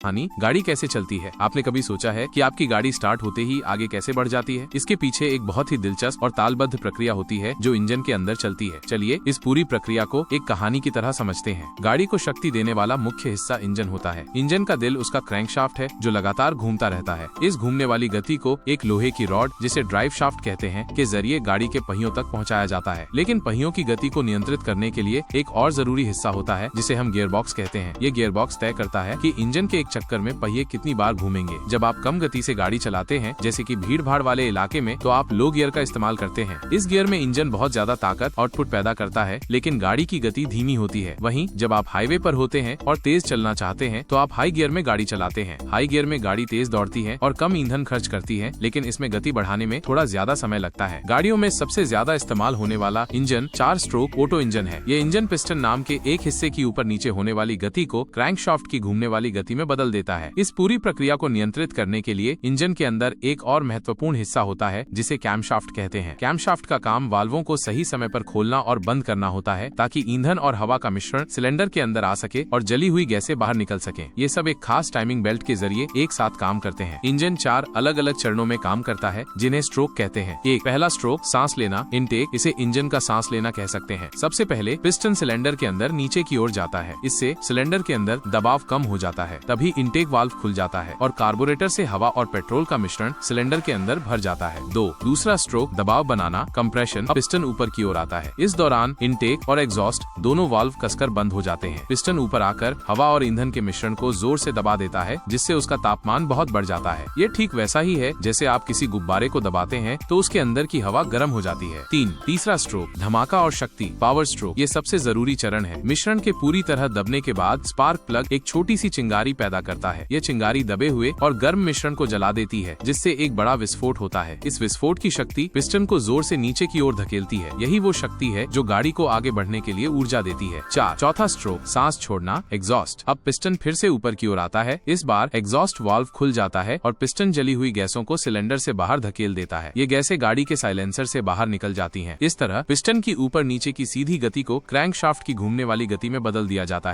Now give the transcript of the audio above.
कहानी गाड़ी कैसे चलती है। आपने कभी सोचा है कि आपकी गाड़ी स्टार्ट होते ही आगे कैसे बढ़ जाती है? इसके पीछे एक बहुत ही दिलचस्प और तालबद्ध प्रक्रिया होती है जो इंजन के अंदर चलती है। चलिए इस पूरी प्रक्रिया को एक कहानी की तरह समझते हैं। गाड़ी को शक्ति देने वाला मुख्य हिस्सा इंजन होता है। इंजन का दिल उसका क्रैंकशाफ्ट है जो लगातार घूमता रहता है। इस घूमने वाली गति को एक लोहे की रॉड, जिसे ड्राइव शाफ्ट कहते हैं, के जरिए गाड़ी के पहियों तक पहुँचाया जाता है। लेकिन पहियों की गति को नियंत्रित करने के लिए एक और जरूरी हिस्सा होता है जिसे हम गियरबॉक्स कहते हैं। ये गियरबॉक्स तय करता है कि इंजन के एक चक्कर में पहिए कितनी बार घूमेंगे। जब आप कम गति से गाड़ी चलाते हैं, जैसे कि भीड़ भाड़ वाले इलाके में, तो आप लो गियर का इस्तेमाल करते हैं। इस गियर में इंजन बहुत ज्यादा ताकत आउटपुट पैदा करता है, लेकिन गाड़ी की गति धीमी होती है। वहीं जब आप हाईवे पर होते हैं और तेज चलना चाहते हैं, तो आप हाई गियर में गाड़ी चलाते हैं। हाई गियर में गाड़ी तेज दौड़ती है और कम ईंधन खर्च करती है, लेकिन इसमें गति बढ़ाने में थोड़ा ज्यादा समय लगता है। गाड़ियों में सबसे ज्यादा इस्तेमाल होने वाला इंजन 4 स्ट्रोक ऑटो इंजन है। ये इंजन पिस्टन नाम के एक हिस्से की ऊपर नीचे होने वाली गति को क्रैंकशाफ्ट की घूमने वाली गति में बदल देता है। इस पूरी प्रक्रिया को नियंत्रित करने के लिए इंजन के अंदर एक और महत्वपूर्ण हिस्सा होता है जिसे कैमशाफ्ट कहते हैं। कैमशाफ्ट का काम वाल्वों को सही समय पर खोलना और बंद करना होता है, ताकि ईंधन और हवा का मिश्रण सिलेंडर के अंदर आ सके और जली हुई गैसें बाहर निकल सके। ये सब एक खास टाइमिंग बेल्ट के जरिए एक साथ काम करते हैं। इंजन 4 अलग अलग चरणों में काम करता है, जिन्हें स्ट्रोक कहते हैं। एक पहला स्ट्रोक सांस लेना, इनटेक, इसे इंजन का सांस लेना कह सकते हैं। सबसे पहले पिस्टन सिलेंडर के अंदर नीचे की ओर जाता है। इससे सिलेंडर के अंदर दबाव कम हो जाता है। तभी इनटेक वाल्व खुल जाता है और कार्बोरेटर से हवा और पेट्रोल का मिश्रण सिलेंडर के अंदर भर जाता है। दूसरा स्ट्रोक दबाव बनाना, कंप्रेशन, पिस्टन ऊपर की ओर आता है। इस दौरान इनटेक और एग्जॉस्ट दोनों वाल्व कसकर बंद हो जाते हैं। पिस्टन ऊपर आकर हवा और ईंधन के मिश्रण को जोर से दबा देता है, जिससे उसका तापमान बहुत बढ़ जाता है। ये ठीक वैसा ही है जैसे आप किसी गुब्बारे को दबाते हैं तो उसके अंदर की हवा गर्म हो जाती है। तीसरा स्ट्रोक धमाका और शक्ति, पावर स्ट्रोक। ये सबसे जरूरी चरण है। मिश्रण के पूरी तरह दबने के बाद स्पार्क प्लग एक छोटी सी चिंगारी पैदा करता है। ये चिंगारी दबे हुए और गर्म मिश्रण को जला देती है, जिससे एक बड़ा विस्फोट होता है। इस विस्फोट की शक्ति पिस्टन को जोर से नीचे की ओर धकेलती है। यही वो शक्ति है जो गाड़ी को आगे बढ़ने के लिए ऊर्जा देती है। चौथा स्ट्रोक सांस छोड़ना, एग्जॉस्ट। अब पिस्टन फिर से ऊपर की ओर आता है। इस बार एग्जॉस्ट वाल्व खुल जाता है और पिस्टन जली हुई गैसों को सिलेंडर से बाहर धकेल देता है। ये गैसें गाड़ी के साइलेंसर से बाहर निकल जाती हैं। इस तरह पिस्टन की ऊपर नीचे की सीधी गति को क्रैंकशाफ्ट की घूमने वाली गति में बदल दिया जाता है।